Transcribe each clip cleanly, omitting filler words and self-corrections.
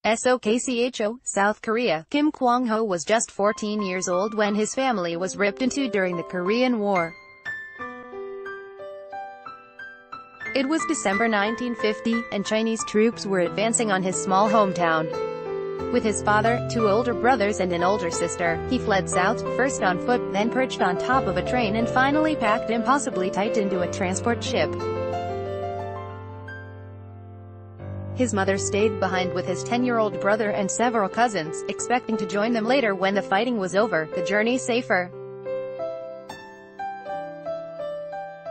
SOKCHO, South Korea. Kim Kwang-ho was just 14 years old when his family was ripped in two during the Korean War. It was December 1950, and Chinese troops were advancing on his small hometown. With his father, two older brothers and an older sister, he fled south, first on foot, then perched on top of a train and finally packed impossibly tight into a transport ship. His mother stayed behind with his 10-year-old brother and several cousins, expecting to join them later when the fighting was over, the journey safer.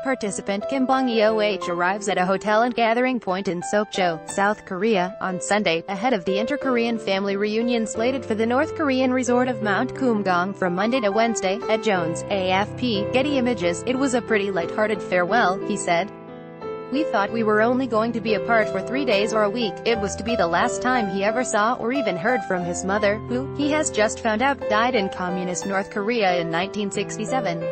Participant Kim Bong-yeoh arrives at a hotel and gathering point in Sokcho, South Korea, on Sunday, ahead of the inter-Korean family reunion slated for the North Korean resort of Mount Kumgang from Monday to Wednesday, at Jones, AFP, Getty Images. "It was a pretty light-hearted farewell," he said. "We thought we were only going to be apart for 3 days or a week." It was to be the last time he ever saw or even heard from his mother, who, he has just found out, died in communist North Korea in 1967.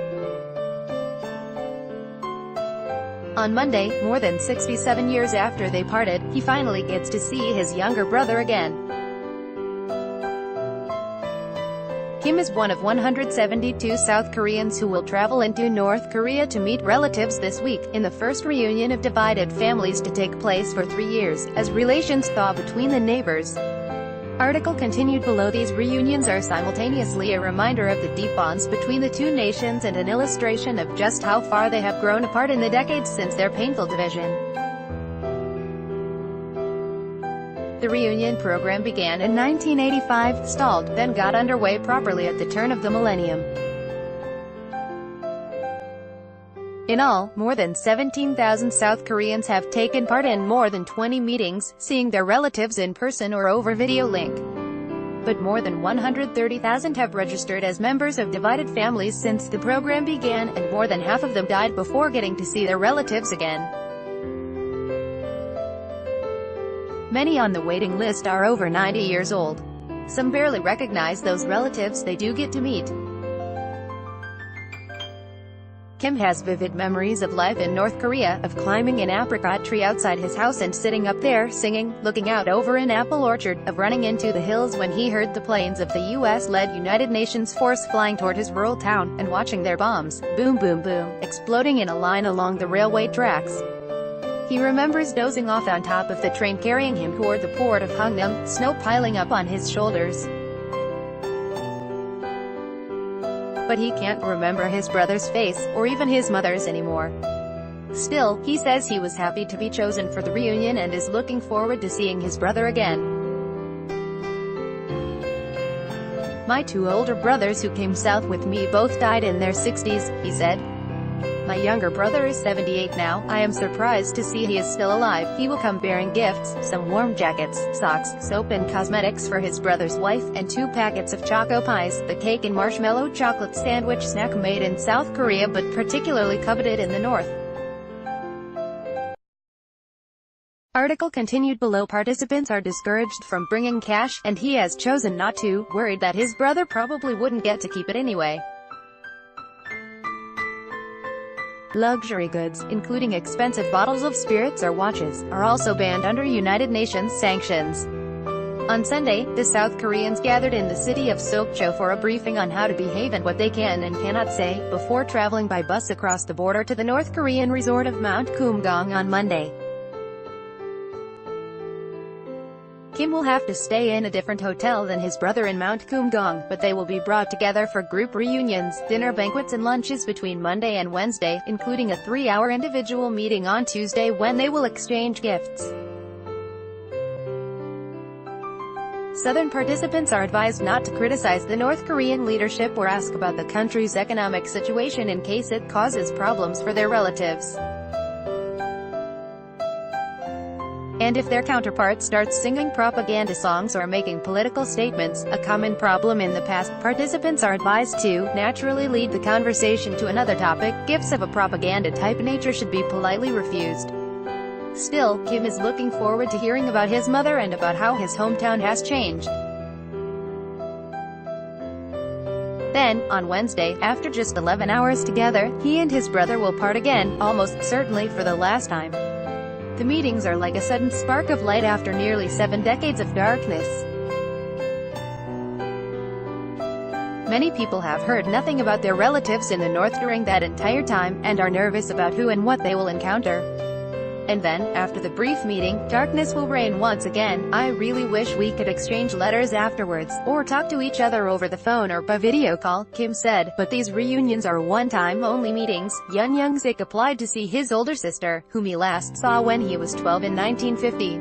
On Monday, more than 67 years after they parted, he finally gets to see his younger brother again. Kim is one of 172 South Koreans who will travel into North Korea to meet relatives this week, in the first reunion of divided families to take place for 3 years, as relations thaw between the neighbors. Article continued below. These reunions are simultaneously a reminder of the deep bonds between the two nations and an illustration of just how far they have grown apart in the decades since their painful division. The reunion program began in 1985, stalled, then got underway properly at the turn of the millennium. In all, more than 17,000 South Koreans have taken part in more than 20 meetings, seeing their relatives in person or over video link. But more than 130,000 have registered as members of divided families since the program began, and more than half of them died before getting to see their relatives again. Many on the waiting list are over 90 years old. Some barely recognize those relatives they do get to meet. Kim has vivid memories of life in North Korea, of climbing an apricot tree outside his house and sitting up there, singing, looking out over an apple orchard, of running into the hills when he heard the planes of the US-led United Nations force flying toward his rural town, and watching their bombs, boom boom boom, exploding in a line along the railway tracks. He remembers dozing off on top of the train carrying him toward the port of Hungnam, snow piling up on his shoulders. But he can't remember his brother's face, or even his mother's anymore. Still, he says he was happy to be chosen for the reunion and is looking forward to seeing his brother again. "My two older brothers who came south with me both died in their 60s, he said. "My younger brother is 78 now. I am surprised to see he is still alive. He will come bearing gifts, some warm jackets, socks, soap and cosmetics for his brother's wife, and 2 packets of Choco Pies, the cake and marshmallow chocolate sandwich snack made in South Korea but particularly coveted in the North." Article continued below. Participants are discouraged from bringing cash, and he has chosen not to, worried that his brother probably wouldn't get to keep it anyway. Luxury goods, including expensive bottles of spirits or watches, are also banned under United Nations sanctions. On Sunday, the South Koreans gathered in the city of Sokcho for a briefing on how to behave and what they can and cannot say, before traveling by bus across the border to the North Korean resort of Mount Kumgang on Monday. Kim will have to stay in a different hotel than his brother in Mount Kumgang, but they will be brought together for group reunions, dinner banquets and lunches between Monday and Wednesday, including a 3-hour individual meeting on Tuesday when they will exchange gifts. Southern participants are advised not to criticize the North Korean leadership or ask about the country's economic situation in case it causes problems for their relatives. And if their counterpart starts singing propaganda songs or making political statements, a common problem in the past, participants are advised to naturally lead the conversation to another topic. Gifts of a propaganda-type nature should be politely refused. Still, Kim is looking forward to hearing about his mother and about how his hometown has changed. Then, on Wednesday, after just 11 hours together, he and his brother will part again, almost certainly for the last time. The meetings are like a sudden spark of light after nearly 7 decades of darkness. Many people have heard nothing about their relatives in the North during that entire time, and are nervous about who and what they will encounter. And then, after the brief meeting, darkness will reign once again. I really wish we could exchange letters afterwards, or talk to each other over the phone or by video call, Kim said, but these reunions are one-time only meetings. Yun Young-sik applied to see his older sister, whom he last saw when he was 12 in 1950.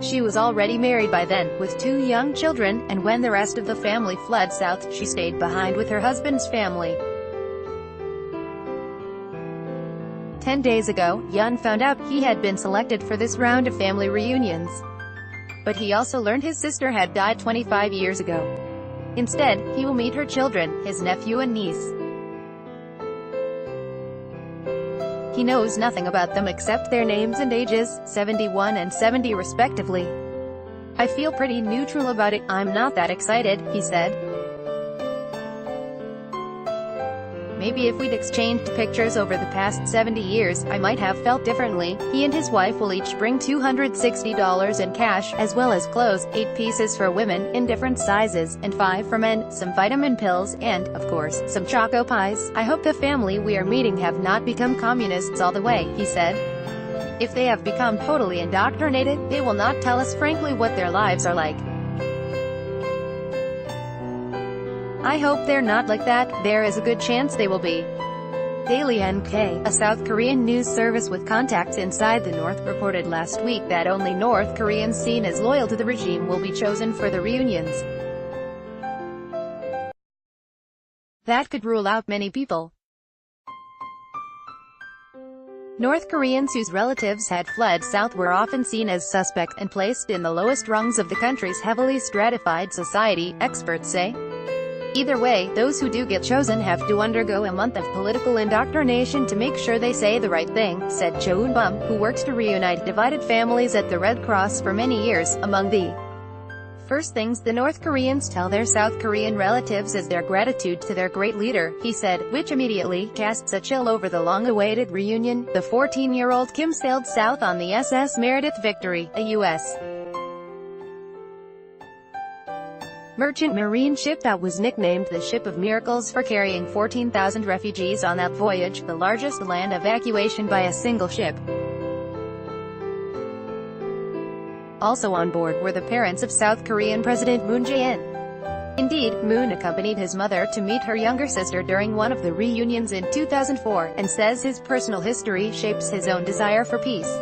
She was already married by then, with 2 young children, and when the rest of the family fled south, she stayed behind with her husband's family. 10 days ago, Yun found out he had been selected for this round of family reunions. But he also learned his sister had died 25 years ago. Instead, he will meet her children, his nephew and niece. He knows nothing about them except their names and ages, 71 and 70 respectively. I feel pretty neutral about it, I'm not that excited, he said. Maybe if we'd exchanged pictures over the past 70 years, I might have felt differently. He and his wife will each bring $260 in cash, as well as clothes, 8 pieces for women, in different sizes, and 5 for men, some vitamin pills, and, of course, some choco pies. I hope the family we are meeting have not become communists all the way, he said. If they have become totally indoctrinated, they will not tell us frankly what their lives are like. I hope they're not like that. There is a good chance they will be. Daily NK, a South Korean news service with contacts inside the North, reported last week that only North Koreans seen as loyal to the regime will be chosen for the reunions. That could rule out many people. North Koreans whose relatives had fled south were often seen as suspects, and placed in the lowest rungs of the country's heavily stratified society, experts say. Either way, those who do get chosen have to undergo a month of political indoctrination to make sure they say the right thing, said Cho Eun-bum, who works to reunite divided families at the Red Cross for many years. Among the first things the North Koreans tell their South Korean relatives is their gratitude to their great leader, he said, which immediately casts a chill over the long-awaited reunion. The 14-year-old Kim sailed south on the SS Meredith Victory, a U.S. merchant marine ship that was nicknamed the Ship of Miracles for carrying 14,000 refugees on that voyage, the largest land evacuation by a single ship. Also on board were the parents of South Korean President Moon Jae-in. Indeed, Moon accompanied his mother to meet her younger sister during one of the reunions in 2004, and says his personal history shapes his own desire for peace.